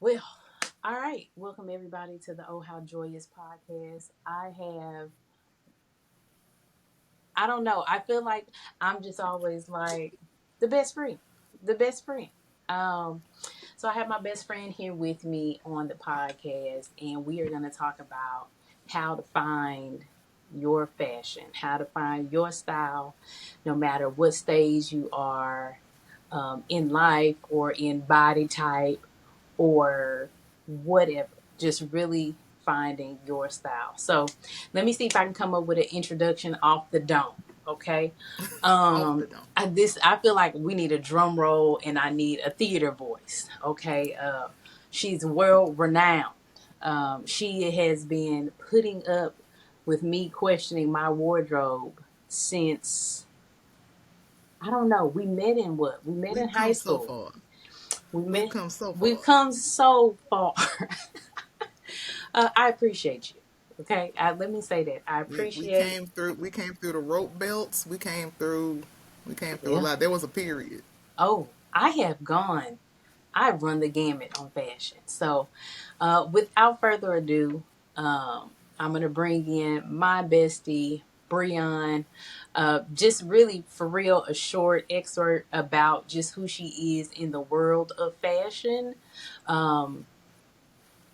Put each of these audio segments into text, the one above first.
Well, all right. Welcome everybody to the Oh How Joyous podcast. I don't know. I feel like I'm just always like the best friend. The best friend. Um, so I have my best friend here with me on the podcast, and we are going to talk about how to find your fashion, how to find your style, no matter what stage you are in life or in body type or whatever. Just really finding your style. So let me see if I can come up with an introduction off the dome. Okay. Off the dome. I feel like we need a drum roll and I need a theater voice. Okay. She's world renowned. She has been putting up with me questioning my wardrobe since I don't know. We met in what? We met in We've high come so school. far. We We've met. come so We've far. come so far. I appreciate you. Okay, let me say that I We appreciate. came through. We came through the rope belts. We came through. We came through a Yeah. lot. There was a period. Oh, I have gone. I run the gamut on fashion. So, without further ado, I'm gonna bring in my bestie, Breon. Just really for real, a short excerpt about just who she is in the world of fashion. Um,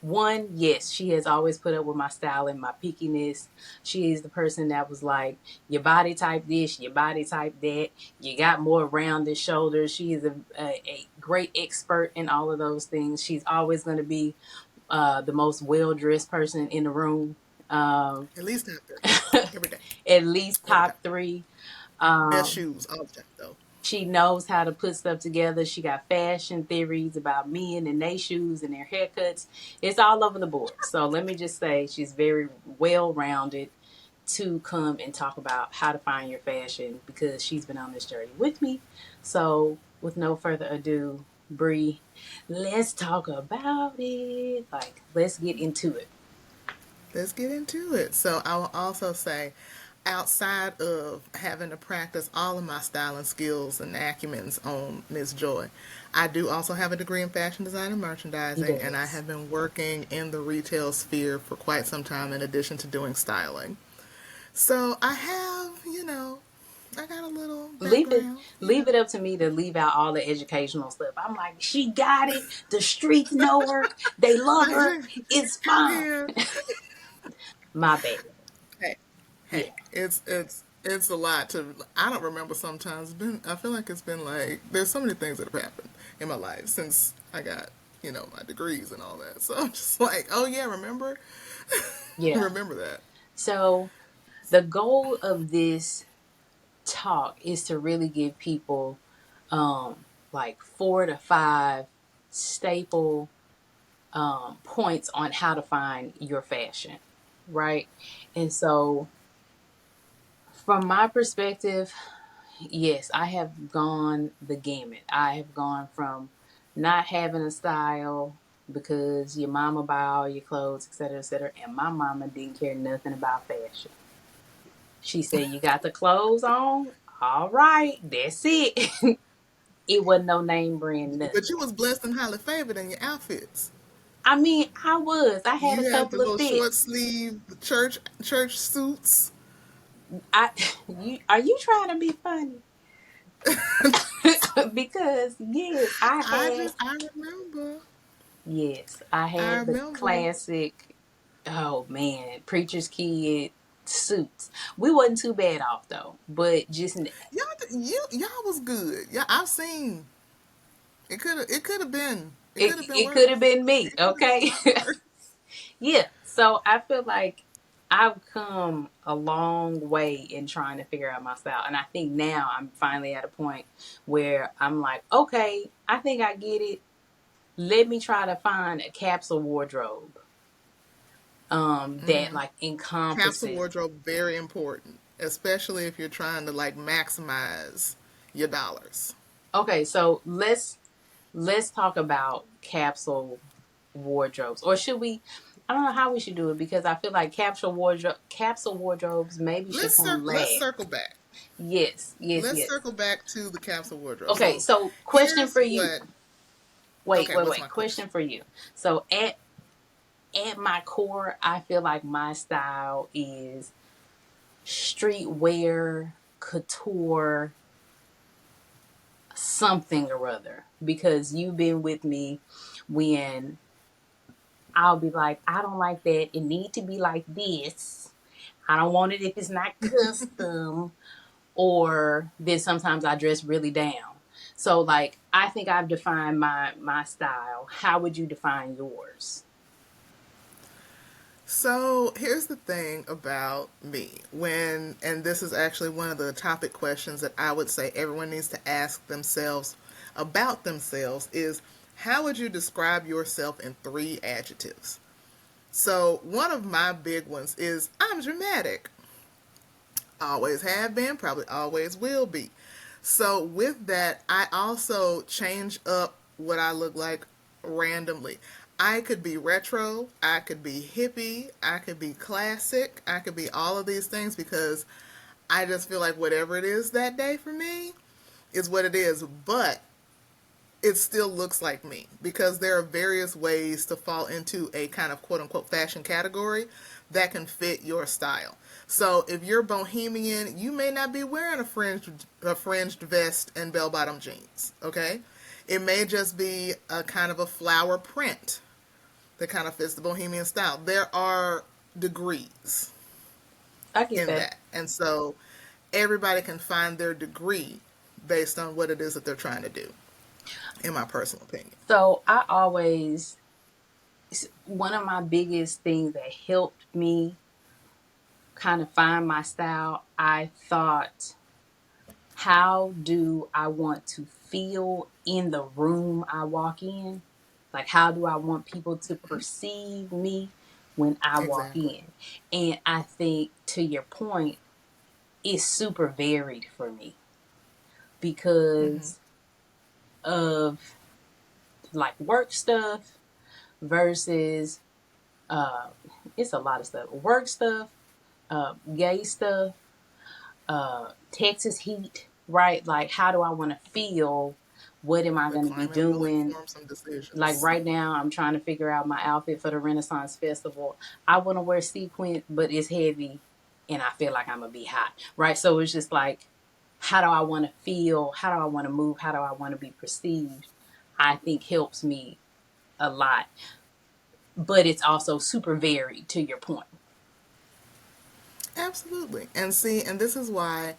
One, yes, she has always put up with my style and my pickiness. She is the person that was like, your body type this, your body type that, you got more rounded shoulders. She is a great expert in all of those things. She's always going to be the most well dressed person in the room. Um, At least top three. Every day. at least Every time. top three. Best Um, shoes all the time though. she knows how to put stuff together. She got fashion theories about men and their shoes and their haircuts. It's all over the board. So let me just say she's very well rounded to come and talk about how to find your fashion because she's been on this journey with me. So with no further ado, Bree, let's talk about it. Like, let's get into it. Let's get into it. So I will also say, outside of having to practice all of my styling skills and acumens on Miss Joy, I do also have a degree in fashion design and merchandising, and I Yes. have been working in the retail sphere for quite some time in addition to doing styling. So I have, I got a little Leave it background, leave it up to me to leave out all the educational stuff. I'm like, she got it. The streets know her. They love her. It's fine. Yeah. My bad. Hey, hey, Yeah. it's a lot to. I don't remember sometimes. I feel like it's been like there's so many things that have happened in my life since I got my degrees and all that. So I'm just like, oh yeah, remember, Yeah. remember that. So the goal of this talk is to really give people like 4 to 5 staple points on how to find your fashion, right? And so from my perspective, yes, I have gone the gamut. I have gone from not having a style because your mama buy all your clothes, et cetera, and my mama didn't care nothing about fashion. She said, "You got the clothes on? All right, that's it." It wasn't no name brand nothing. But you was blessed and highly favored in your outfits. I mean, I was. I had a You had the couple of little short fits. sleeve church suits. I you are you trying to be funny? Because yes, I remember. I I had the remember. classic. Oh man, preacher's kid suits. We wasn't too bad off though, but just Y'all was good. Yeah, I've seen. It could have been. It it could have been it could have worse. been me. It could have been Okay. a lot worse. Yeah. So I feel like I've come a long way in trying to figure out my style. And I think now I'm finally at a point where I'm like, okay, I think I get it. Let me try to find a capsule wardrobe that like Capsule encompasses. wardrobe very important, especially if you're trying to like maximize your dollars. Okay, so let's talk about capsule wardrobes. Or should we I don't know how we should do it because I feel like capsule wardrobes maybe should come Let's last. circle back. Yes, yes, Let's yes. circle back to the capsule wardrobe. Okay, So so question here's for you. what. Wait, Okay, wait, what's wait. my question? Question for you. So at my core, I feel like my style is streetwear, couture, something or other. Because you've been with me when I'll be like, I don't like that. It need to be like this. I don't want it if it's not custom. Or then sometimes I dress really down. So like I think I've defined my style. How would you define yours? So here's the thing about me and this is actually one of the topic questions that I would say everyone needs to ask themselves about themselves is how would you describe yourself in 3 adjectives? So one of my big ones is I'm dramatic. Always have been, probably always will be. So with that, I also change up what I look like randomly. I could be retro, I could be hippie, I could be classic, I could be all of these things because I just feel like whatever it is that day for me is what it is. But it still looks like me because there are various ways to fall into a kind of quote unquote fashion category that can fit your style. So if you're bohemian, you may not be wearing a fringed vest and bell bottom jeans, okay? It may just be a kind of a flower print that kind of fits the bohemian style. There are degrees I get in that. that. And so everybody can find their degree based on what it is that they're trying to do, in my personal opinion. So I always one of my biggest things that helped me kind of find my style, I thought, how do I want to feel in the room I walk in? Like, how do I want people to perceive me when I walk Exactly. in? And I think, to your point, it's super varied for me Mm-hmm. because of like work stuff versus uh, it's a lot of stuff. Work stuff, gay stuff, Texas heat, right? Like, how do I want to feel? What am I The going to be climate will doing? inform some Like decisions. right now, I'm trying to figure out my outfit for the Renaissance Festival. I want to wear sequin, but it's heavy, and I feel like I'm gonna be hot, right? So it's just like, how do I want to feel? How do I want to move? How do I want to be perceived? I think helps me a lot, but it's also super varied. To your point, Absolutely. And see, and this is why,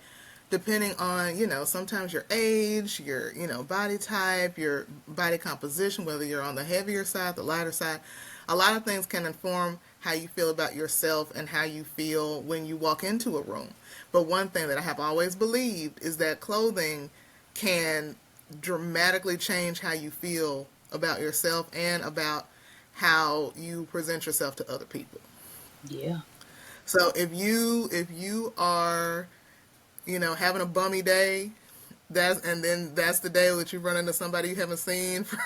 depending on, sometimes your age, your, body type, your body composition, whether you're on the heavier side, the lighter side, a lot of things can inform how you feel about yourself and how you feel when you walk into a room. But one thing that I have always believed is that clothing can dramatically change how you feel about yourself and about how you present yourself to other people. yeah. So if you are, having a bummy day, that's the day that you run into somebody you haven't seen for,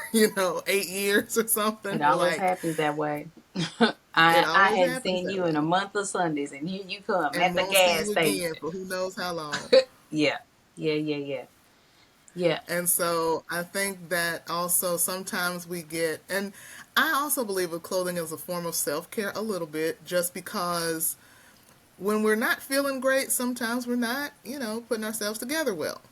8 years or something. It You're always like, happens that way. it I always hadn't happens seen that you in a way. month of Sundays, and here you come And at the won't see gas you again station. for who knows how long. Yeah, yeah, yeah, yeah, yeah. And so I think that also sometimes we get, and I also believe of clothing as a form of self care a little bit, just because when we're not feeling great, sometimes we're not, putting ourselves together well.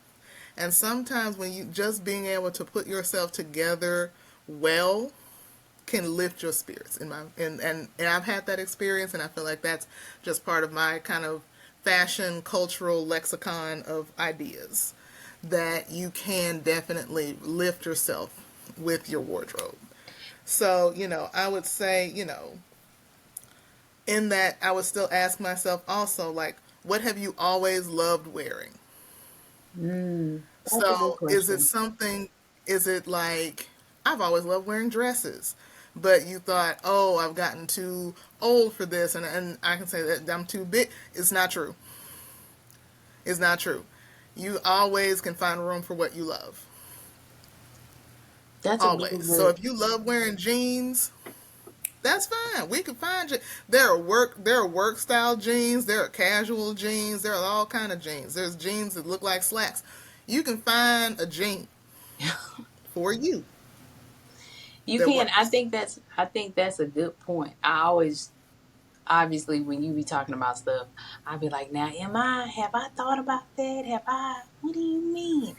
And sometimes when you just being able to put yourself together well can lift your spirits and I've had that experience and I feel like that's just part of my kind of fashion cultural lexicon of ideas that you can definitely lift yourself with your wardrobe. So, I would say, in that I would still ask myself also like what have you always loved wearing? That's a good So is it question. something, is it like, I've always loved wearing dresses, but you thought, oh, I've gotten too old for this, and I can say that I'm too big. It's not true. It's not true. You always can find room for what you love. That's a really Always. So good. if you love wearing jeans, that's fine. We can find you. There are work style jeans, there are casual jeans, there are all kind of jeans. There's jeans that look like slacks. You can find a jean for you. You that can. works. I think that's a good point. I always obviously when you be talking about stuff, I'll be like, now have I thought about that? Have I what do you mean?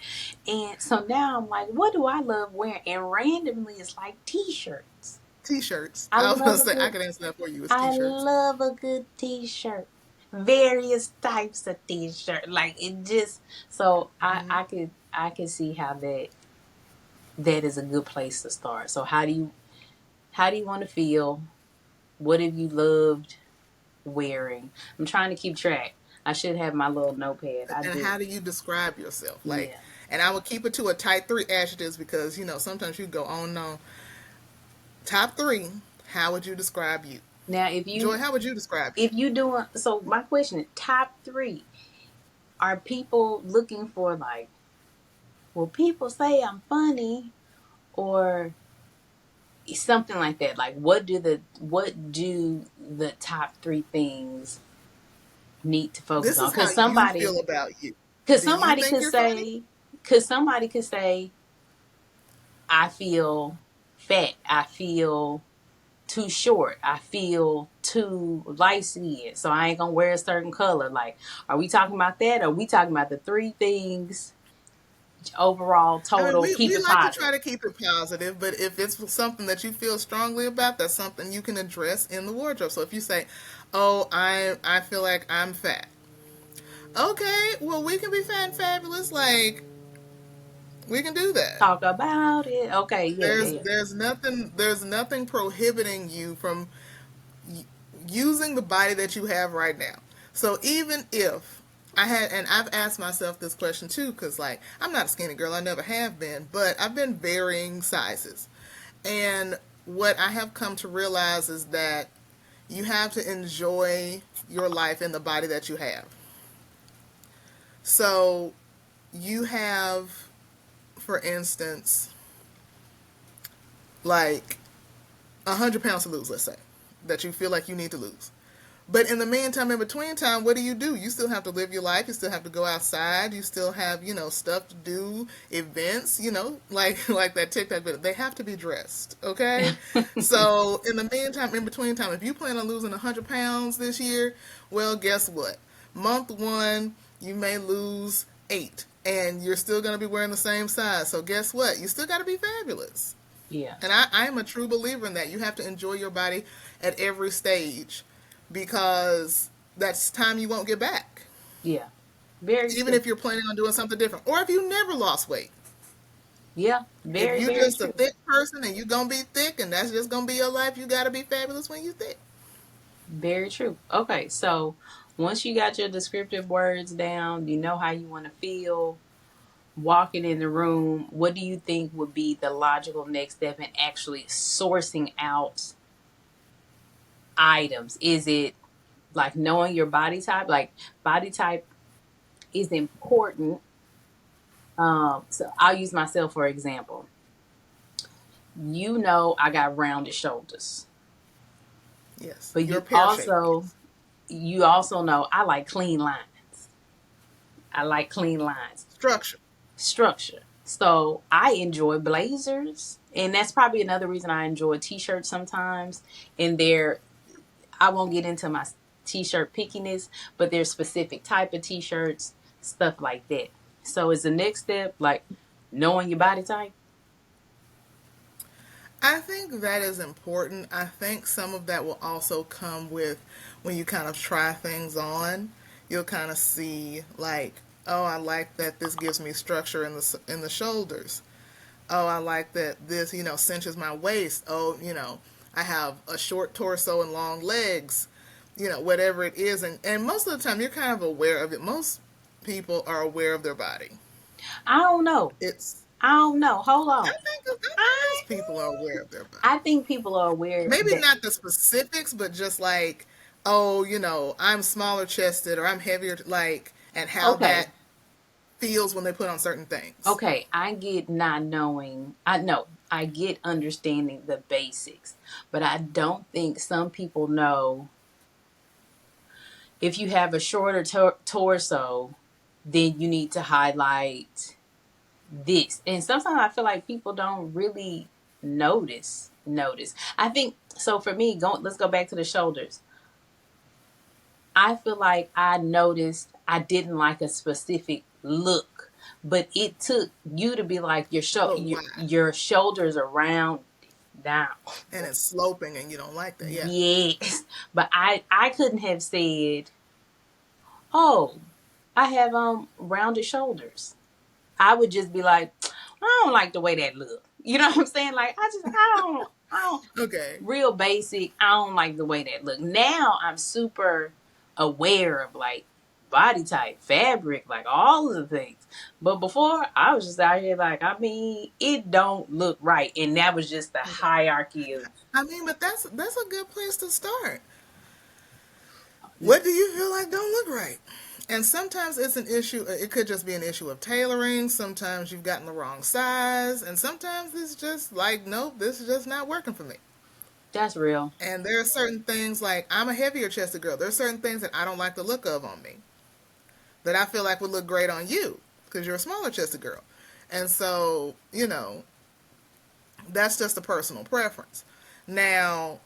And so now I'm like, what do I love wearing? And randomly it's like t-shirts. T-shirts. I I was gonna love a say I good can answer that for you. It's I T-shirts. love a good t-shirt. Various types of t-shirt. Like it just so Hmm. I could see how that is a good place to start. So how do you want to feel? What have you loved wearing? I'm trying to keep track. I should have my little notepad. I And do. how do you describe yourself? Like, Yeah. and I would keep it to a tight three adjectives because sometimes you go on and on. Top three. How would you describe you, Now Joy? How would you describe you? if you doing so my question is top three, are people looking for like, well people say I'm funny or something like that? Like what do the top three things need to focus This on? is how you feel about you. Cause Do you somebody think could you're funny? say cause somebody could say I feel fat, I feel too short, I feel too light skinned, so I ain't gonna wear a certain color. Like, are we talking about that? Or are we talking about the three things overall I mean, total? Keep we it like to try positive. to keep it positive, but if it's something that you feel strongly about, that's something you can address in the wardrobe. So if you say, "Oh, I feel like I'm fat," okay, well we can be fat and fabulous. Like we can do that. Talk about it. Okay, yeah, yeah, yeah. There's nothing prohibiting you from using the body that you have right now. So even if I've asked myself this question too, because like I'm not a skinny girl, I never have been, but I've been varying sizes. And what I have come to realize is that you have to enjoy your life in the body that you have. So you have, for instance, like 100 pounds to lose, let's say, that you feel like you need to lose. But in the meantime, in between time, what do? You still have to live your life. You still have to go outside. You still have, stuff to do, events, like that TikTok video. They have to be dressed, okay? So in the meantime, in between time, if you plan on losing 100 pounds this year, well, guess what? Month one, you may lose 8, and you're still going to be wearing the same size. So guess what? You still got to be fabulous. Yeah, And I am a true believer in that. You have to enjoy your body at every stage because that's time you won't get back. yeah. Very Even true. if you're planning on doing something different. Or if you never lost weight. Yeah, If very, you very just a true. thick person and you gonna be thick and that's just gonna be your life, you gotta be fabulous when you thick. Very true. Okay, so once you got your descriptive words down, you know how you want to feel walking in the room. What do you think would be the logical next step in actually sourcing out items? Is it like knowing your body type? Like body type is important. So I'll use myself for example. You know, I got rounded shoulders, Yes. but You're pear shaped. Yes. you also know I like clean lines. I like clean lines, Structure. structure. So I enjoy blazers, and that's probably another reason I enjoy t-shirts sometimes. And I won't get into my t-shirt pickiness, but there's specific type of t-shirts, stuff like that. So is the next step like knowing your body type? I think that is important. I think some of that will also come with when you kind of try things on. You'll kind of see like, oh, I like that this gives me structure in the shoulders. Oh, I like that this, cinches my waist. Oh, I have a short torso and long legs. Whatever it is, and most of the time you're kind of aware of it. Most people are aware of their body. I don't know. It's I don't know. Hold I on. think I most people are aware of their body. I think people are aware Maybe that not the specifics, but just like, oh, I'm smaller chested or I'm heavier, like, and how okay. that feels when they put on certain things. Okay, I get not knowing. I know. I get understanding the basics, but I don't think some people know if you have a shorter torso, then you need to highlight this. And sometimes I feel like people don't really. notice. I think so. For me, let's go back to the shoulders. I feel like I noticed I didn't like a specific look, but it took you to be like But why? your shoulders are round down. And it's sloping, and you don't like that. Yeah. Yes, but I couldn't have said, oh, I have rounded shoulders. I would just be like, I don't like the way that look. You know what I'm saying? Like I don't Okay. real basic. I don't like the way that look. Now I'm super aware of like body type, fabric, like all of the things. But before I was just out here like, I mean, it don't look right. And that was just the Okay. hierarchy of I mean, but that's a good place to start. What do you feel like don't look right? And sometimes it's an issue. It could just be an issue of tailoring. Sometimes you've gotten the wrong size, and sometimes it's just like, nope, this is just not working for me. that's real. And there are certain things like I'm a heavier chested girl. There are certain things that I don't like the look of on me that I feel like would look great on you because you're a smaller chested girl. And so, that's just a personal preference. Now,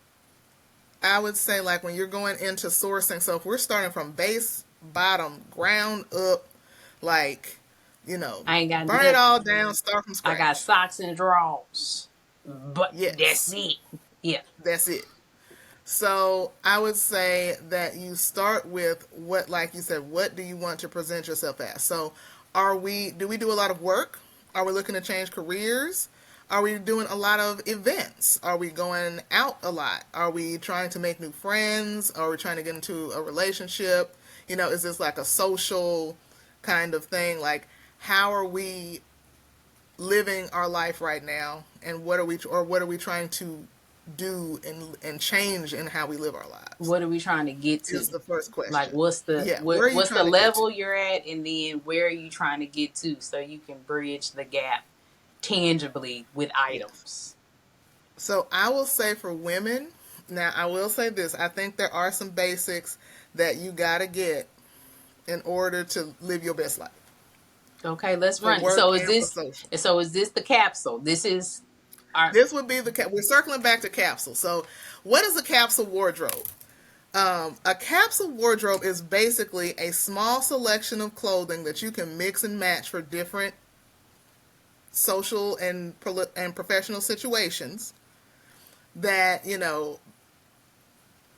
I would say like when you're going into sourcing, so if we're starting from base, bottom, ground up, like, I ain't got burn it nothing. all down, start from I got scratch. socks and drawers. But that's Yes, it. Yeah. that's it. So I would say that you start with what, like you said, what do you want to present yourself as? So do we do a lot of work? Are we looking to change careers? Are we doing a lot of events? Are we going out a lot? Are we trying to make new friends? Are we trying to get into a relationship? Is this like a social kind of thing? Like, how are we living our life right now? And what are we trying to do and change in how we live our lives? What are we trying to get to? Is the first Like question. what's the Yeah, where are you what's the trying to get to? level you're at, and then where are you trying to get to so you can bridge the gap tangibly with Yes. items. So I will say for women, now I will say this, I think there are some basics that you got to get in order to live your best life Okay, let's for run it. work and for social. So is this the capsule? This is our This would be we're circling back to capsule. So what is a capsule wardrobe? A capsule wardrobe is basically a small selection of clothing that you can mix and match for different social and professional situations that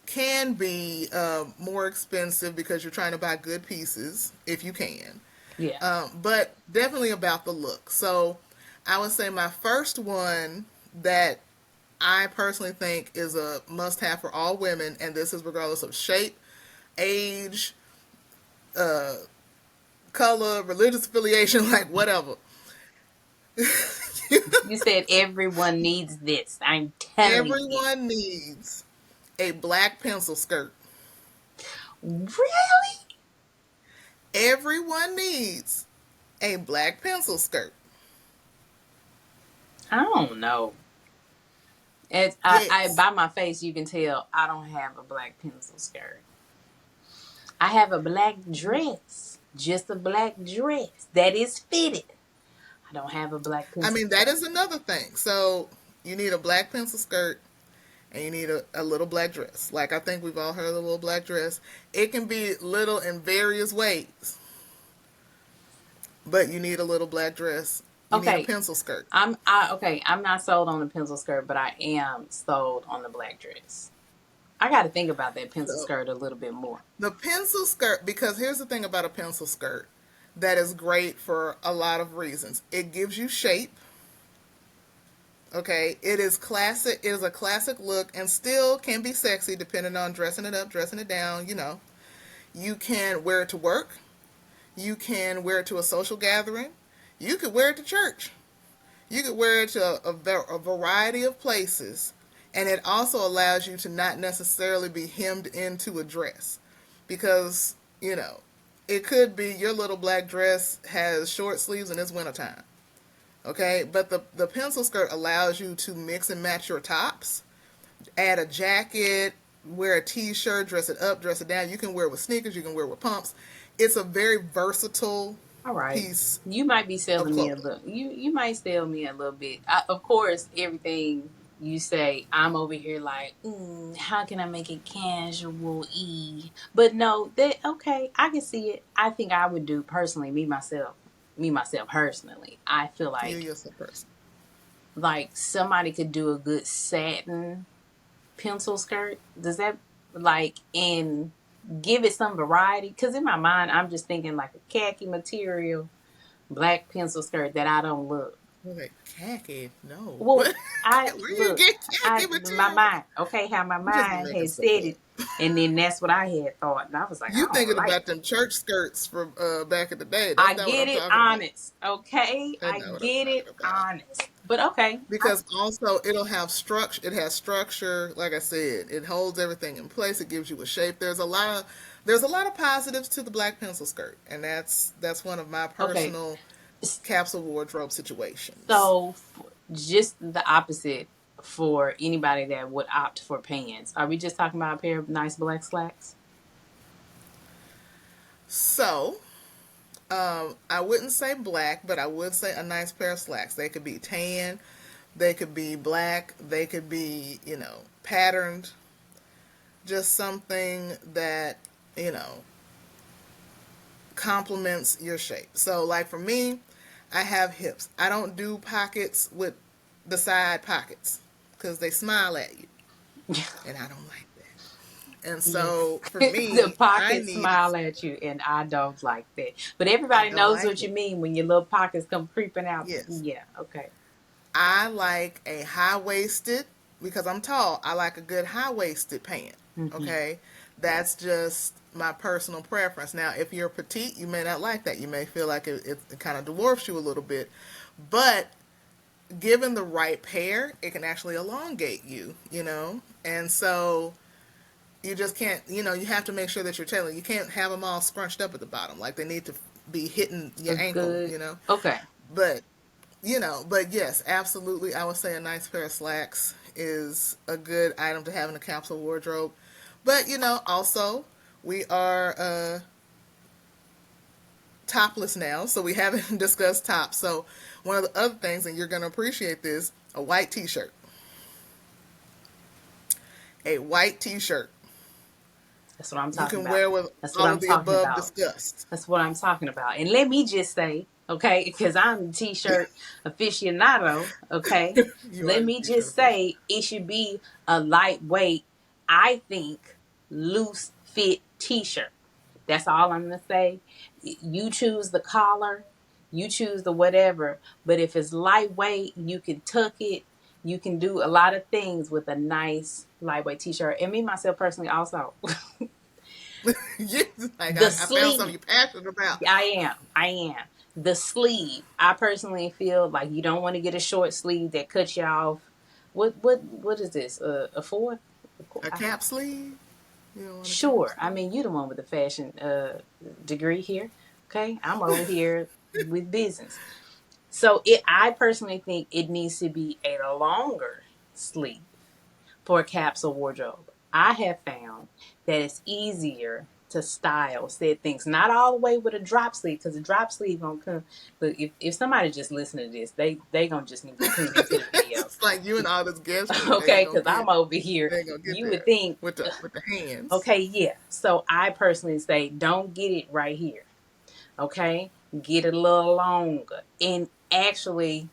can be more expensive because you're trying to buy good pieces if you can, yeah. but definitely about the look. So I would say my first one that I personally think is a must have for all women, and this is regardless of shape, age, uh, color, religious affiliation, like whatever. You said everyone needs this. I'm telling you. Everyone needs a black pencil skirt. Really? Everyone needs a black pencil skirt. I don't know. I Yes. by my face you can tell I don't have a black pencil skirt. I have a black dress. Just a black dress that is fitted. I don't have a black I pencil mean, that skirt. is another thing. So you need a black pencil skirt and you need a little black dress. Like, I think we've all heard of the little black dress. It can be little in various ways, but you need a little black dress. You need a Okay, pencil skirt. okay. I'm not sold on the pencil skirt, but I am sold on the black dress. I got to think about that pencil So skirt a little bit more. the pencil skirt, because here's the thing about a pencil skirt that is great for a lot of reasons. It gives you shape. Okay, it is classic. It is a classic look and still can be sexy depending on dressing it up, dressing it down. You can wear it to work. You can wear it to a social gathering. You could wear it to church. You could wear it to a variety of places. And it also allows you to not necessarily be hemmed into a dress. Because, it could be your little black dress has short sleeves and it's wintertime. Okay? But the pencil skirt allows you to mix and match your tops. Add a jacket, wear a t-shirt, dress it up, dress it down. You can wear it with sneakers. You can wear it with pumps. It's a very versatile All right. piece You might be of selling me a clothing. little. You might sell me a little bit. Of course, everything you say, I'm over here like, how can I make it casual e? But no, that okay. I can see it. I think I would do personally, me myself personally. I feel You like yourself person. somebody could do a good satin pencil skirt. Does that like and give it some variety? Because in my mind, I'm just thinking like a khaki material black pencil skirt that I don't look. Okay, khaki. No. Well, What? I Where you look, get khaki my material? mind, okay, how my You just be mind making had stuff said up. it, and then that's what I had thought, and I was like, You I don't thinking like. about them church skirts from back in the day? That's I not what get I'm it talking about. honest, okay, That's I not what I'm get talking it about. honest, but okay, Because also it'll have structure. It has structure. Like I said, it holds everything in place. It gives you a shape. There's a lot of positives to the black pencil skirt, and that's one of my okay. personal capsule wardrobe situations. So just the opposite for anybody that would opt for pants. Are we just talking about a pair of nice black slacks? So I wouldn't say black, but I would say a nice pair of slacks. They could be tan, they could be black, they could be, patterned. Just something that, you know, complements your shape. So, like for me, I have hips. I don't do pockets with the side pockets because they smile at you, and I don't like that. And Yes. so, for The me, I pockets need, smile at you, and I don't like that. But I everybody don't knows like what it. you mean when your little pockets come creeping out. Yes. Yeah, okay. I like a high waisted, because I'm tall, I like a good high waisted pant. Hmm. Okay? That's just my personal preference. Now, if you're petite, you may not like that. You may feel like it kind of dwarfs you a little bit. But given the right pair, it can actually elongate you. And so you just can't, you have to make sure that you're tailoring. You can't have them all scrunched up at the bottom. Like they need to be hitting A your ankle, good. Okay. But but yes, absolutely. I would say a nice pair of slacks is a good item to have in a capsule wardrobe. But, also, we are topless now, so we haven't discussed tops. So, one of the other things, and you're going to appreciate this, a white t shirt. A white t shirt That's what I'm you talking can about. wear with That's what all I'm of the talking above about. discussed. That's what I'm talking about. And let me just say, okay, because I'm a t-shirt aficionado, okay, You are let the me t shirt just official. say it should be a lightweight, I think, loose fit t-shirt. That's all I'm going to say. You choose the collar, you choose the whatever, but if it's lightweight, you can tuck it. You can do a lot of things with a nice lightweight t-shirt. And me, myself, personally, also. Yes, like The I found something sleeve. you're passionate about. I am. The sleeve. I personally feel like you don't want to get a short sleeve that cuts you off. What is this? A fourth? A cap sleeve? You don't want a cap Sure. I sleeve? mean, you the one with the fashion degree here. Okay, I'm over here with business. So I personally think it needs to be a longer sleeve for a capsule wardrobe. I have found that it's easier to style said things, not all the way with a drop sleeve, because the drop sleeve gonna come. Look, if somebody just listen to this, they gonna just need to tune into the video, It's like you and all this guesswork. okay? Because I'm over here. They ain't gonna get You would there think, with the hands. okay, yeah. So I personally say, don't get it right here, okay? Get it a little longer, and actually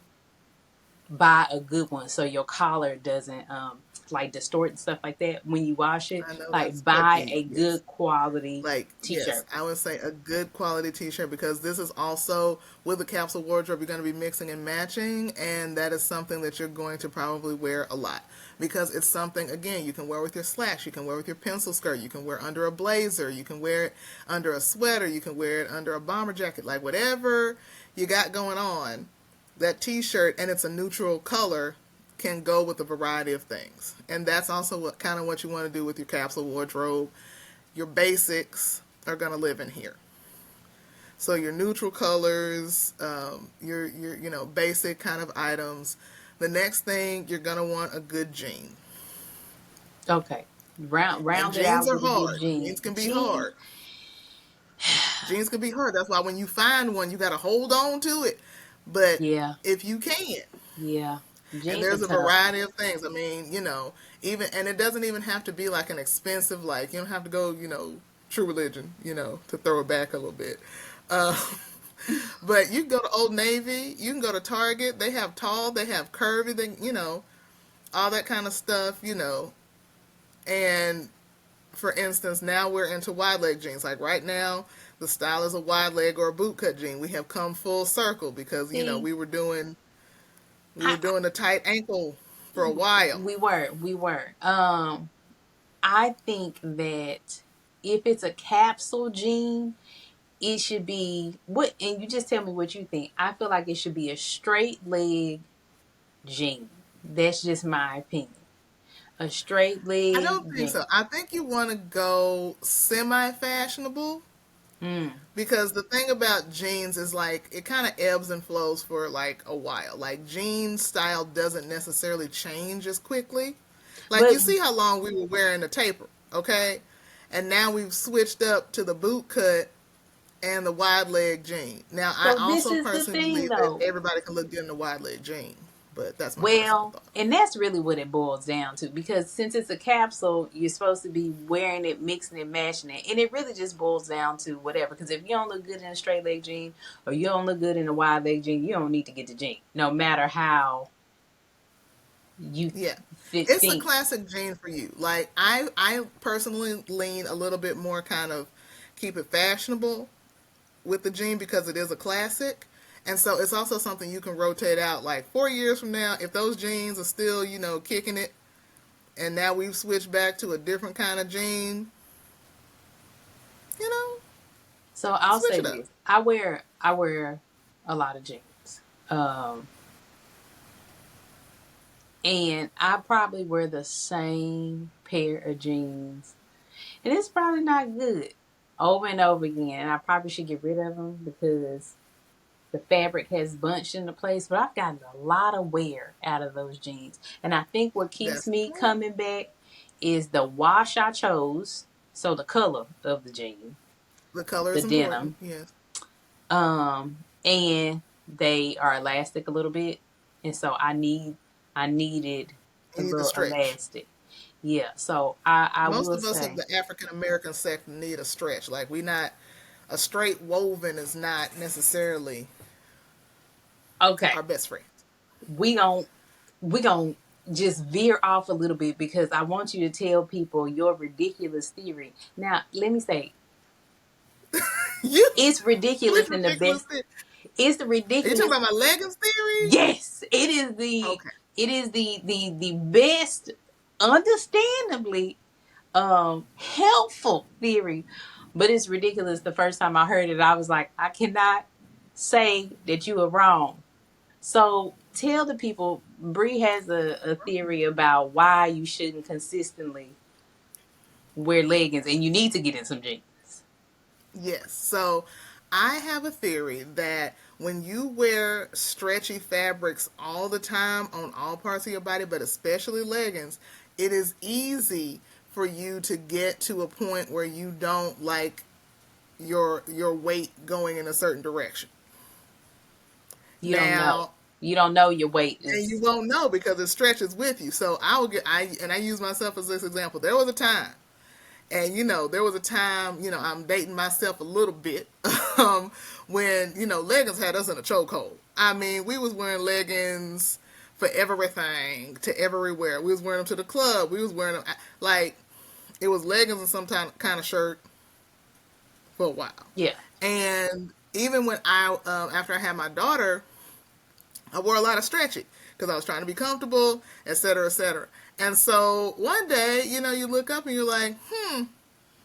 buy a good one so your collar doesn't like distort and stuff like that when you wash it. I know Like that's buy tricky. a Yes. good quality Like, yes, t-shirt. I would say a good quality t-shirt, because this is also with the capsule wardrobe you're going to be mixing and matching, and that is something that you're going to probably wear a lot, because it's something, again, you can wear with your slacks, you can wear with your pencil skirt, you can wear under a blazer, you can wear it under a sweater, you can wear it under a bomber jacket, like whatever you got going on, that t-shirt, and it's a neutral color, can go with a variety of things. And that's also what you want to do with your capsule wardrobe. Your basics are going to live in here. So your neutral colors, your basic kind of items. The next thing, you're going to want a good jean. Okay. And Round it jeans out are with a good hard. jean. Jeans can be Jean. hard. Jeans can be hard. That's why when you find one, you got to hold on to it. But Yeah, if you can't, yeah. and Jeans are there's a tough. variety of things. I mean, even, and it doesn't even have to be like an expensive, like, you don't have to go, True Religion, to throw it back a little bit. Uh, but you can go to Old Navy, you can go to Target. They have tall, they have curvy, all that kind of stuff, And for instance, now we're into wide leg jeans. Like right now, the style is a wide leg or a boot cut jean. We have come full circle because See, we were I doing the tight ankle for a while. we were. I think that if it's a capsule jean, it should be what, and you just tell me what you think. I feel like it should be a straight leg jean. That's just my opinion. A straight I leg don't think jean. so. I think you want to go semi fashionable Mm. because the thing about jeans is like it kind of ebbs and flows for like a while. Like jean style doesn't necessarily change as quickly. Like But you see how long we were wearing the taper, okay? And now we've switched up to the boot cut and the wide leg jean. Now I so this also is the personally thing believe that though. everybody can look good in the wide leg jean, but that's my personal Well, thought. and that's really what it boils down to because since it's a capsule, you're supposed to be wearing it, mixing it, matching it. And it really just boils down to whatever. Because if you don't look good in a straight leg jean or you don't look good in a wide leg jean, you don't need to get the jean, no matter how you Yeah. fit It's a think. classic jean for you. Like I personally lean a little bit more kind of keep it fashionable with the jean because it is a classic. And so it's also something you can rotate out like 4 years from now. If those jeans are still, kicking it, and now we've switched back to a different kind of jean, you know, So I'll switch say it up. this: I wear a lot of jeans, um, and I probably wear the same pair of jeans, and it's probably not good over and over again. And I probably should get rid of them because the fabric has bunched into place. But I've gotten a lot of wear out of those jeans, and I think what keeps That's me true. coming back is the wash I chose. So the color of the jean, The color the is important. denim, Yes. and they are elastic a little bit, and so I needed a You need the little stretch. elastic. Yeah, so I Most will of us of say the African American sect need a stretch. Like we not a straight woven is not necessarily okay. our best friend. We gon' just veer off a little bit because I want you to tell people your ridiculous theory. Now, let me say You it's which ridiculous in the ridiculous best. thing? It's the Are you talking ridiculous. about my leggings theory? Yes, it is the Okay. best, understandably helpful theory, but it's ridiculous. The first time I heard it, I was like, I cannot say that you are wrong. So tell the people, Bree has a theory about why you shouldn't consistently wear leggings and you need to get in some jeans. Yes. So I have a theory that when you wear stretchy fabrics all the time on all parts of your body, but especially leggings, it is easy for you to get to a point where you don't like your weight going in a certain direction. You don't know. Now, You don't know your weight and you is won't know because it stretches with you. So I use myself as this example. There was a time, and there was a time, I'm dating myself a little bit, um, when leggings had us in a chokehold. I mean, we was wearing leggings for everything to everywhere. We was wearing them to the club. We was wearing them like it was leggings and some kind of shirt for a while. yeah. And even when after I had my daughter, I wore a lot of stretchy because I was trying to be comfortable, et cetera, et cetera. And so one day, you look up and you're like,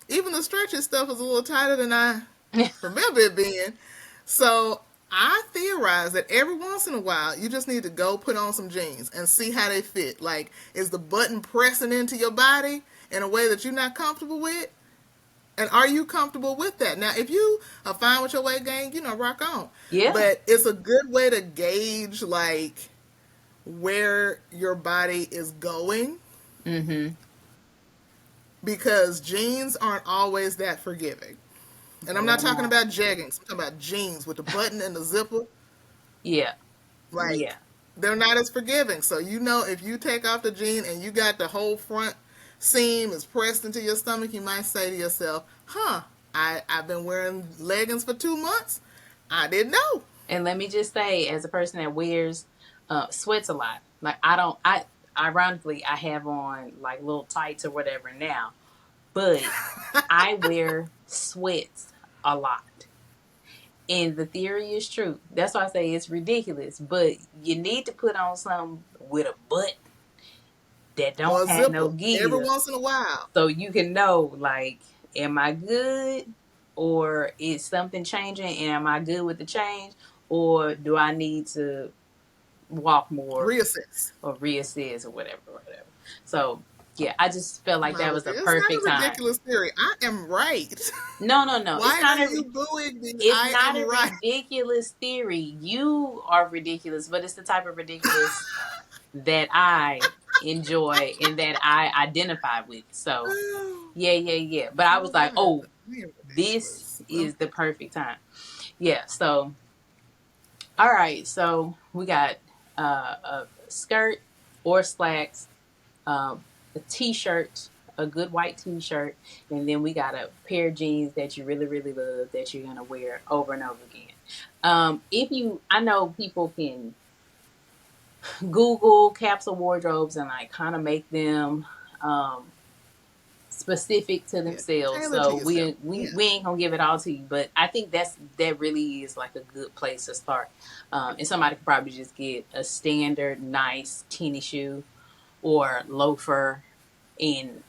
even the stretchy stuff is a little tighter than I remember it being. So I theorize that every once in a while, you just need to go put on some jeans and see how they fit. Like, is the button pressing into your body in a way that you're not comfortable with? And are you comfortable with that? Now, if you are fine with your weight gain, rock on. Yeah. But it's a good way to gauge, like, where your body is going Mm-hmm. because jeans aren't always that forgiving. And I'm not Girl, talking no. about jeggings. I'm talking about jeans with the button and the zipper. Yeah, Like, yeah. they're not as forgiving. So you know, if you take off the jean and you got the whole front seam is pressed into your stomach, you might say to yourself, "Huh, I've been wearing leggings for 2 months. I didn't know." And let me just say, as a person that wears sweats a lot, like I don't, I ironically I have on like little tights or whatever now, but I wear sweats a lot. And the theory is true. That's why I say it's ridiculous. But you need to put on something with a butt that Or don't a have zipper no every give, once in a while. so you can know, like, am I good, or is something changing, and am I good with the change, or do I need to walk more Reassess. or reassess or whatever, whatever. So yeah, I just felt like that Molly, was a it's not perfect a time. ridiculous theory. I am right. No, no, no. Why are you booing me? It's I not am a right. ridiculous theory. You are ridiculous, but it's the type of ridiculous that I enjoy and that I identify with. So yeah, yeah, yeah. But I was All like, right. oh, I am this ridiculous. is the perfect time. Yeah. So all right. So we got a skirt or slacks, a t-shirt, a good white t-shirt, and then we got a pair of jeans that you really, really love that you're gonna wear over and over again. If you, I know people can Google capsule wardrobes and like kind of make them um, specific to Yeah, themselves. tailor to So yourself. Yeah. we ain't gonna give it all to you, but I think that really is like a good place to start. And somebody could probably just get a standard nice tennis shoe or loafer and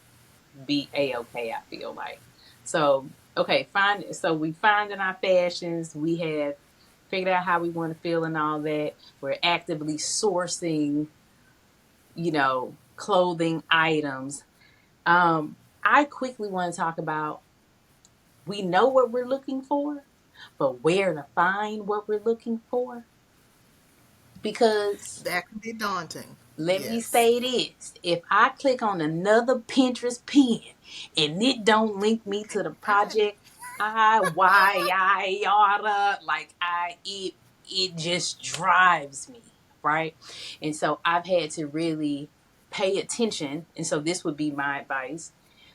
be a-okay. I feel like. So okay, fine. So we find in our fashions, we have figured out how we want to feel and all that. We're actively sourcing, clothing items. I quickly want to talk about, we know what we're looking for, but where to find what we're looking for. Because That can be daunting. let me Yes. say this, if I click on another Pinterest pin and it don't link me to the Right. project, I oughta, like, it just drives me, right? And so I've had to really pay attention. And so this would be my advice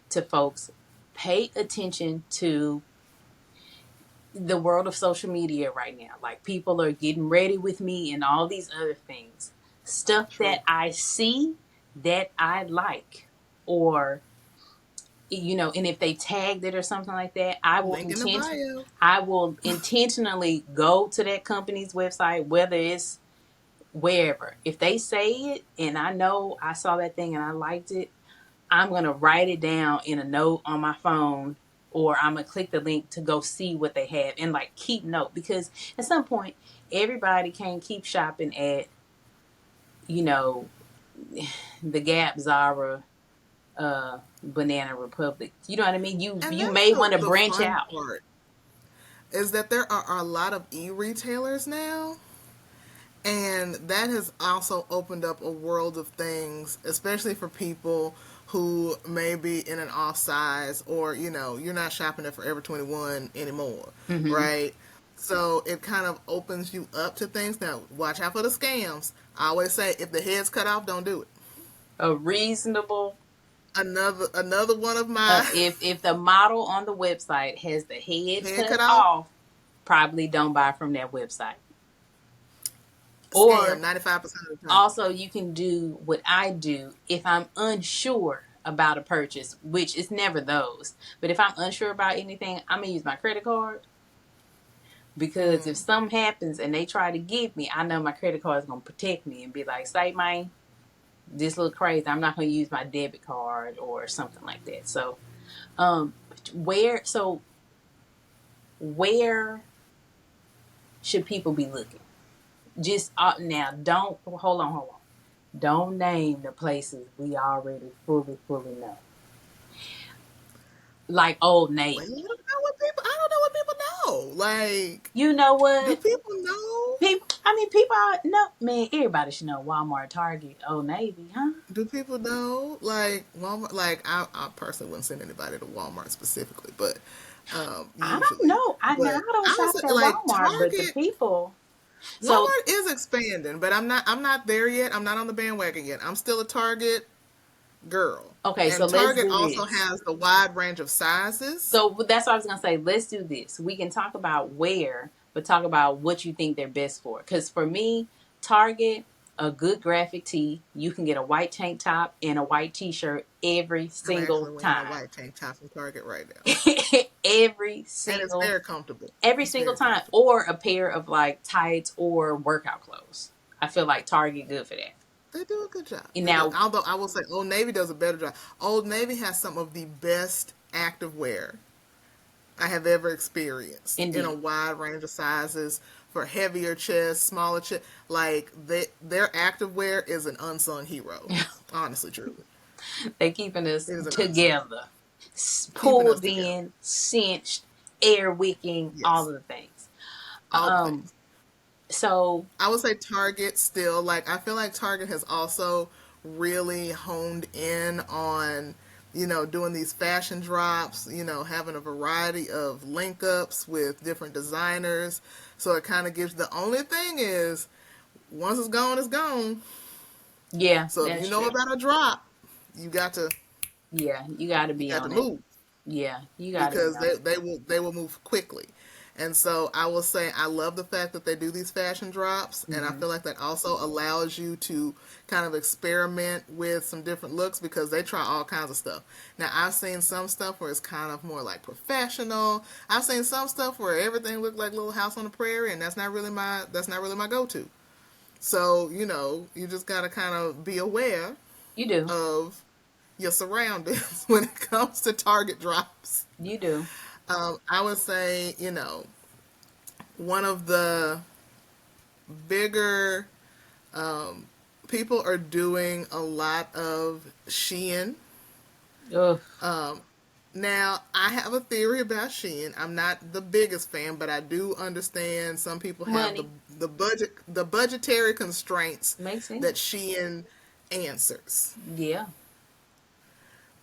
to folks: pay attention to the world of social media right now. Like, people are getting ready with me and all these other things. Stuff that True. I see that I like, or and if they tagged it or something like that, Link in the bio. I will intentionally go to that company's website, whether it's wherever. If they say it and I know I saw that thing and I liked it, I'm going to write it down in a note on my phone, or I'm going to click the link to go see what they have and like keep note, because at some point everybody can't keep shopping at, you know, the Gap, Zara, Banana Republic. You know what I mean? And You that's may want to the branch fun out. part is that there are a lot of e-retailers now, and that has also opened up a world of things, especially for people who may be in an off size, or you're not shopping at Forever 21 anymore, Hmm. right? So it kind of opens you up to things. Now watch out for the scams. I always say, if the head's cut off, don't do it. A reasonable. Another one of my If the model on the website has the head head cut cut off, off, probably don't buy from that website. scam Or 95% of the time. also, you can do what I do if I'm unsure about a purchase, which is never those. But if I'm unsure about anything, I'm gonna use my credit card, because if something happens and they try to get me, I know my credit card is gonna protect me and be like, "Say, man, this look crazy. I'm not gonna use my debit card or something like that." So, um, where so where should people be looking? Just now, don't hold on. Don't name the places we already fully know, like Old Well, Navy. I don't know what people know. Like, You know do what? people know? People are, no, man, everybody should know Walmart, Target, Old Navy, huh? Do people know? Like Walmart. Like, I personally wouldn't send anybody to Walmart specifically, but I don't usually. know. I But don't I shop was at like Walmart, but the Target. people. So Walmart is expanding, but I'm not there yet. I'm not on the bandwagon yet. I'm still a Target girl. okay, so And let's Target do also this. has the wide range of sizes. So that's what I was gonna say. Let's do this. We can talk about where, but talk about what you think they're best for. Because for me, Target, a good graphic tee, you can get a white tank top and a white t-shirt every I'm single actually wearing a time. white tank top from Target right now. every And it's single very comfortable. every It's single very time, comfortable. or a pair of like tights or workout clothes. I feel like Target good for that. They do a good job. And They do. now, Although I will say Old Navy does a better job. Old Navy has some of the best active wear I have ever experienced in a indeed, wide range of sizes for heavier chests, smaller chest. Like their active wear is an unsung hero. Honestly, truly, they keeping us it is an unsung hero. together, Keeping us pulled together. in, cinched, air wicking, all Yes, of the things. all the Um, things. so I would say Target still, like, I feel like Target has also really honed in on, doing these fashion drops, having a variety of link ups with different designers. So it kind of gives, the only thing is, once it's gone, it's gone. yeah, So if you that's know true. about a drop, you got to Yeah, you got to you be got to on it. move, Yeah, you got to be because on it. they will move quickly. And so I will say I love the fact that they do these fashion drops, and I Hmm. feel like that also allows you to kind of experiment with some different looks because they try all kinds of stuff. Now I've seen some stuff where it's kind of more like professional. I've seen some stuff where everything looked like Little House on the Prairie, and that's not really my go-to. So, you just got to kind of be aware You do. of your surroundings when it comes to Target drops. You do. I would say, one of the bigger people are doing a lot of Shein. Ugh, Now, I have a theory about Shein. I'm not the biggest fan, but I do understand some people have the money the budget the budgetary constraints makes that sense. Shein answers. Yeah.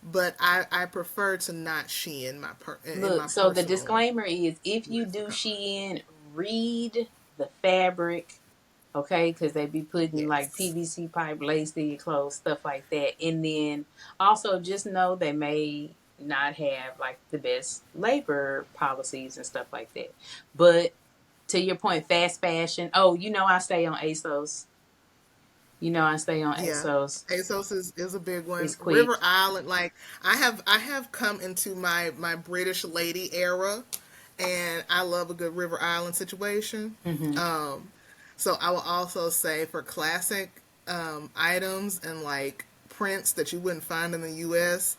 But I prefer to not Shein in my Look, so the personal disclaimer is if you do lifestyle. Shein, read the fabric, okay? Because they be putting like Yes. PVC pipe lace through your clothes, stuff like that. And then also just know they may not have like the best labor policies and stuff like that. But to your point, fast fashion. Oh, I stay on ASOS. I stay on Yeah. ASOS. ASOS is a big one. It's River quick. Island, like I have come into my British lady era, and I love a good River Island situation. Hmm. Um, so I will also say for classic items and like prints that you wouldn't find in the U.S.,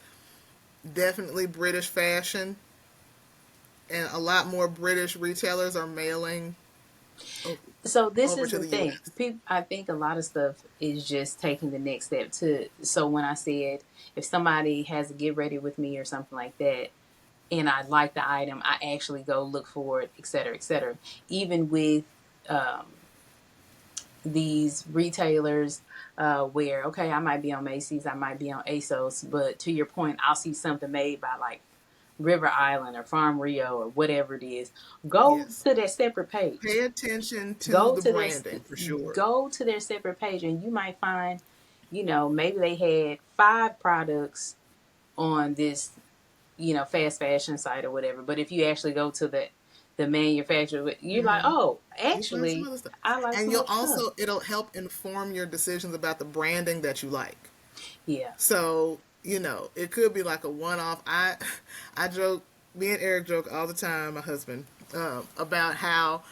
definitely British fashion, and a lot more British retailers are mailing So this over is to the the thing. U.S. I think a lot of stuff is just taking the next step to. So when I said if somebody has a get ready with me or something like that, and I like the item, I actually go look for it, et cetera, et cetera. Even with um, these retailers, where okay, I might be on Macy's, I might be on ASOS, but to your point, I'll see something made by like River Island or Farm Rio or whatever it is. Go Yes. to their separate page. Pay attention to Go the to their branding for sure. go to their separate page, and you might find, maybe they had 5 products on this, fast fashion site or whatever. But if you actually go to the manufacturer, you're like, Hmm. oh, You find some actually, other stuff, I like and some other stuff. it'll help inform your decisions about the branding that you like. Yeah. So it could be like a one-off. I joke, me and Eric joke all the time, my husband, about how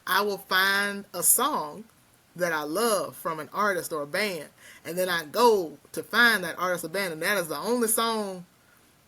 I will find a song that I love from an artist or a band, and then I go to find that artist or band, and that is the only song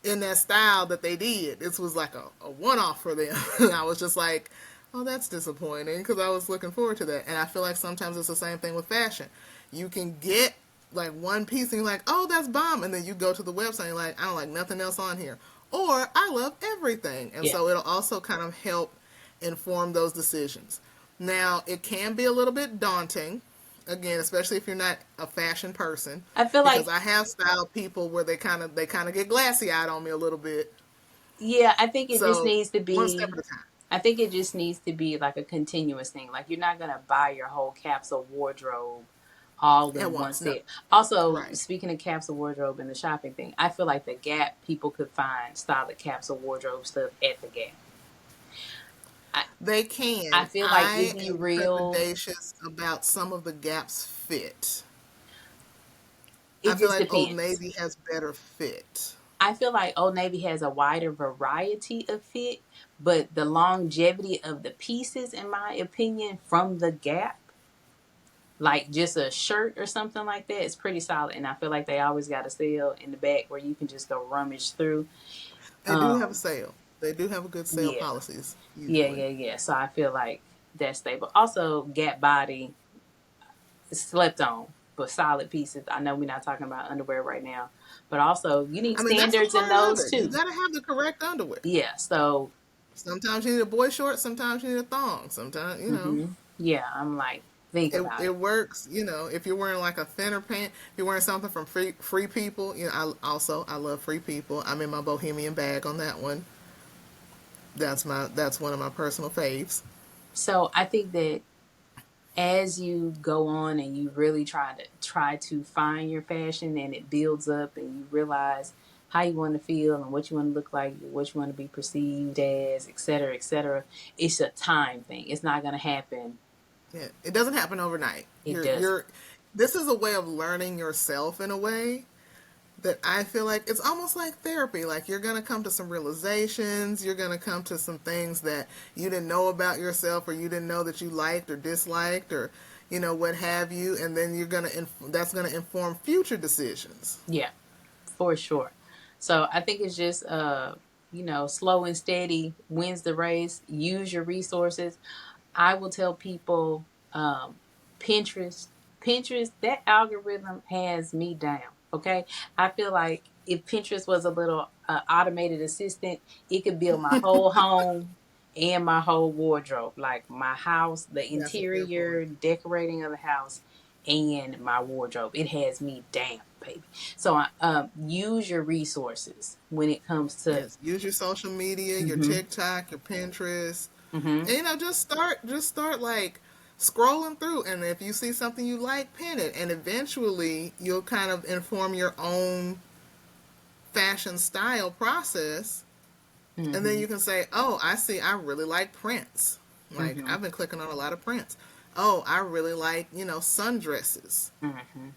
in that style that they did. This was like a one-off for them. And I was just like, oh, that's disappointing because I was looking forward to that. And I feel like sometimes it's the same thing with fashion. You can get like one piece and you're like, oh, that's bomb. And then you go to the website and you're like, I don't like nothing else on here. Or I love everything. And Yeah. so it'll also kind of help inform those decisions. Now, it can be a little bit daunting, again, especially if you're not a fashion person, I feel because like I have styled people where they kind of get glassy eyed on me a little bit, Yeah, I think it just So needs to one step be. at a time. I think it just needs to be like a continuous thing. Like you're not gonna buy your whole capsule wardrobe all At in one once. No. set. Also, Right. speaking of capsule wardrobe and the shopping thing, I feel like the Gap people could find solid capsule wardrobe stuff at the Gap. I They I can. feel like I it'd be am real. trepidatious about some of the Gap's fit. I It feel just like Old depends. Navy has better fit. I feel like Old Navy has a wider variety of fit, but the longevity of the pieces, in my opinion, from the Gap, like just a shirt or something like that, is pretty solid. And I feel like they always got a sale in the back where you can just go rummage through. They do have a Um, sale. They do have a good sale yeah, policies yeah, usually. yeah, yeah. So I feel like that's stable. Also, Gap Body is slept on for solid pieces. I know we're not talking about underwear right now, but also you need I mean, that's a standards in part of those it. You too. got to have the correct underwear. Yeah. So Sometimes you need a boy short. Sometimes you need a thong. Sometimes, yeah, I'm like, think about it it. works. If you're wearing like a thinner pant, if you're wearing something from Free People. I love Free People. I'm in my bohemian bag on that one. That's one of my personal faves. So I think that as you go on and you really try to find your fashion and it builds up and you realize how you want to feel and what you want to look like, what you want to be perceived as, et cetera, it's a time thing. It's not going to happen. Yeah, it doesn't happen overnight. It doesn't. This is a way of learning yourself in a way that I feel like it's almost like therapy. Like you're going to come to some realizations, you're going to come to some things that you didn't know about yourself or you didn't know that you liked or disliked or what have you, and then that's going to inform future decisions. Yeah, for sure. So I think it's just slow and steady wins the race. Use your resources. I will tell people Pinterest, Pinterest, that algorithm has me down. Okay. I feel like if Pinterest was a little automated assistant, it could build my whole home and my whole wardrobe, like my house, the That's a fair point. interior decorating of the house, and my wardrobe. It has me down, baby. So use your resources when it comes to. Yes, use your social media, your Hmm. TikTok, your Pinterest, Hmm. and just start like scrolling through, and if you see something you like, pin it, and eventually you'll kind of inform your own fashion style process, and then Hmm. you can say, "Oh, I see. I really like prints. Like Hmm. I've been clicking on a lot of prints. Oh, I really like sundresses." Hmm.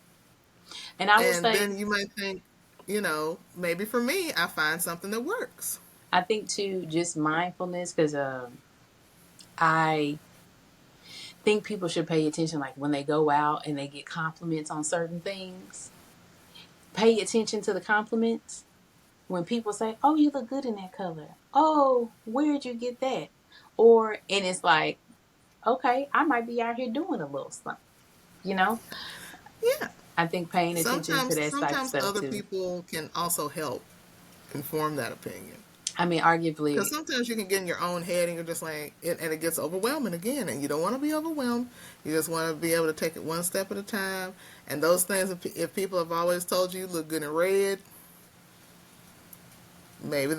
And I will And say, then you might think, maybe for me, I find something that works. I think too, just mindfulness, because I think people should pay attention, like when they go out and they get compliments on certain things. Pay attention to the compliments. When people say, "Oh, you look good in that color," "Oh, where'd you get that?" And it's like, okay, I might be out here doing a little something, you know. Yeah. I think paying attention to Sometimes, that type of sometimes stuff other too. people can also help inform that opinion. I mean, Because arguably, sometimes you can get in your own head and you're just like, and it gets overwhelming again, and you don't want to be overwhelmed. You just want to be able to take it one step at a time. And those things, if people have always told you look good in red, maybe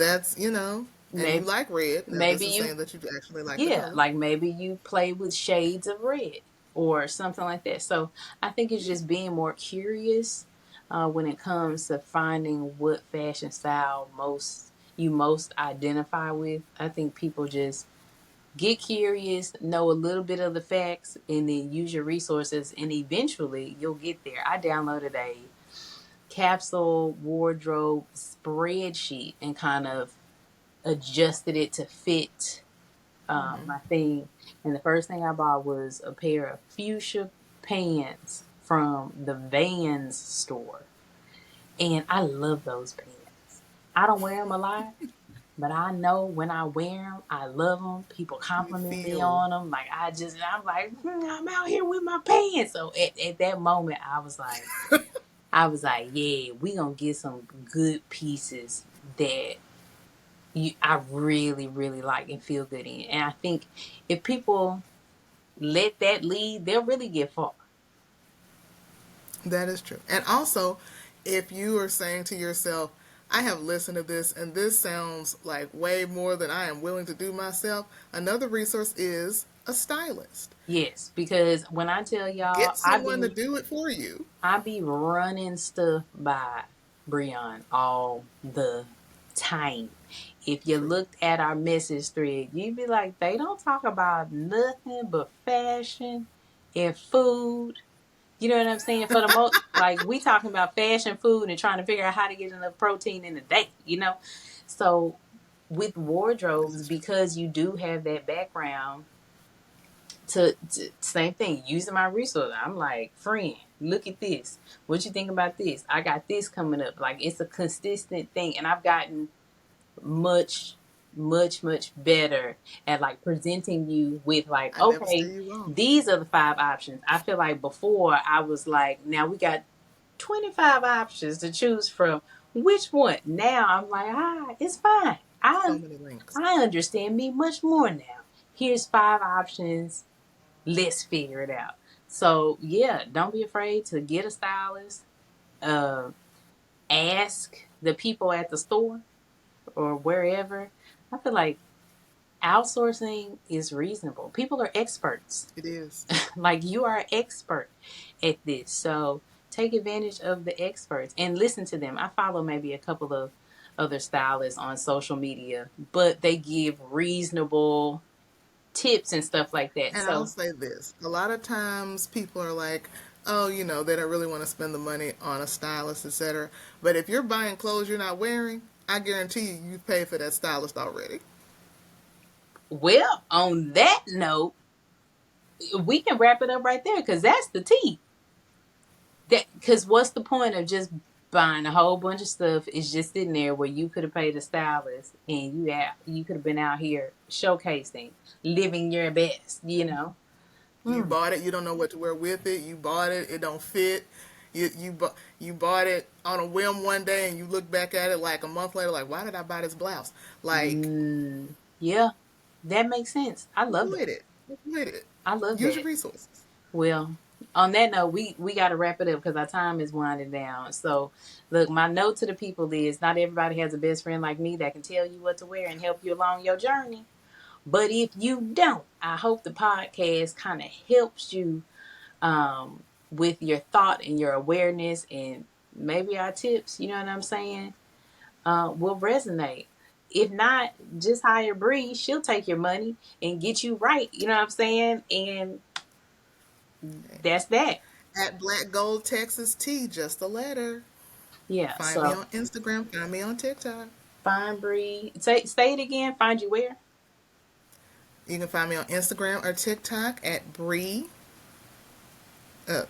and you maybe like red. This maybe is you saying that you actually like the yeah, color. like maybe you play with shades of red or something like that. So I think it's just being more curious when it comes to finding what fashion style most identify with. I think people just get curious, know a little bit of the facts, and then use your resources, and eventually you'll get there. I downloaded a capsule wardrobe spreadsheet and kind of adjusted it to fit my thing. And the first thing I bought was a pair of fuchsia pants from the Vans store. And I love those pants. I don't wear them a lot, but I know when I wear them, I love them. People You compliment me feel on them. Like, I'm like, I'm out here with my pants. So at that moment, I was like, yeah, we gonna get some good pieces that I really, really like and feel good in. And I think if people let that lead, they'll really get far. that is true. And also, if you are saying to yourself, I have listened to this, and this sounds like way more than I am willing to do myself. Another resource is a stylist. Yes, because when I tell y'all, Get someone to do it for you. I be running stuff by Breon all the time. If you True. looked at our message thread, you'd be like, they don't talk about nothing but fashion and food. You know what I'm saying? For the most, like we talking about fashion, food, and trying to figure out how to get enough protein in a day. So with This wardrobes, is true. because you do have that background, to same thing, using my resource. I'm like, friend, look at this. What you think about this? I got this coming up. Like it's a consistent thing, and I've gotten much, much better at like presenting you with like, I never steer okay, you wrong. these are the 5 options. I feel like before I was like, now we got 25 options to choose from. Which one? Now I'm like, it's fine. So many links. I understand me much more now. Here's 5 options. Let's figure it out. So yeah, don't be afraid to get a stylist. Uh, Ask the people at the store or wherever. I feel like outsourcing is reasonable. People are experts. It is. Like you are an expert at this. So take advantage of the experts and listen to them. I follow maybe a couple of other stylists on social media, but they give reasonable tips and stuff like that. And I'll So say this. A lot of times people are like, oh, they don't really want to spend the money on a stylist, etc. But if you're buying clothes you're not wearing, I guarantee you paid for that stylist already. well, on that note, we can wrap it up right there because that's the tea. That because what's the point of just buying a whole bunch of stuff? It's just sitting there where you could have paid a stylist and you could have been out here showcasing, living your best. You Hmm. bought it, you don't know what to wear with it. You bought it, it don't fit. You bought it on a whim one day, and you look back at it like a month later, like, why did I buy this blouse? Like, Yeah, that makes sense. I love that. avoid it. Avoid it. I love Use your that. resources. Well, on that note, we got to wrap it up because our time is winding down. So, look, my note to the people is not everybody has a best friend like me that can tell you what to wear and help you along your journey. But if you don't, I hope the podcast kind of helps you with your thought and your awareness, and maybe our tips, you know what I'm saying, will resonate. If not, just hire Bree. She'll take your money and get you right. You know what I'm saying? And that's that. At Black Gold Texas Tea, just a letter. Yeah. Find me So on Instagram. Find me on TikTok. find Bree. Say it again. Find you where? You can find me on Instagram or TikTok at Bree. Ugh,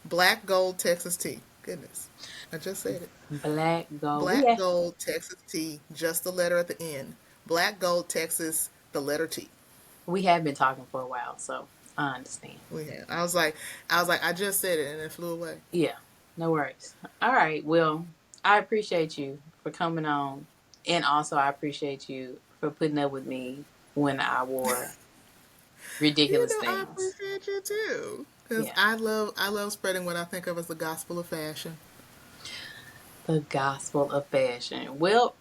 Black Gold Texas Tea. Goodness, I just said it. Black Gold. Black Yeah. Gold Texas Tea, just the letter at the end. Black Gold Texas, the letter T. We have been talking for a while, so I understand. We had. I just said it and it flew away. Yeah. No worries. All right. Well, I appreciate you for coming on, and also I appreciate you for putting up with me when I wore ridiculous I things. appreciate you too, because Yeah. I love spreading what I think of as the gospel of fashion. The gospel of fashion. Well,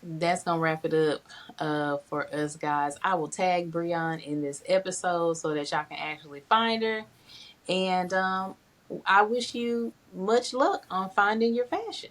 that's gonna wrap it up for us guys. I will tag Breon in this episode so that y'all can actually find her. And I wish you much luck on finding your fashion.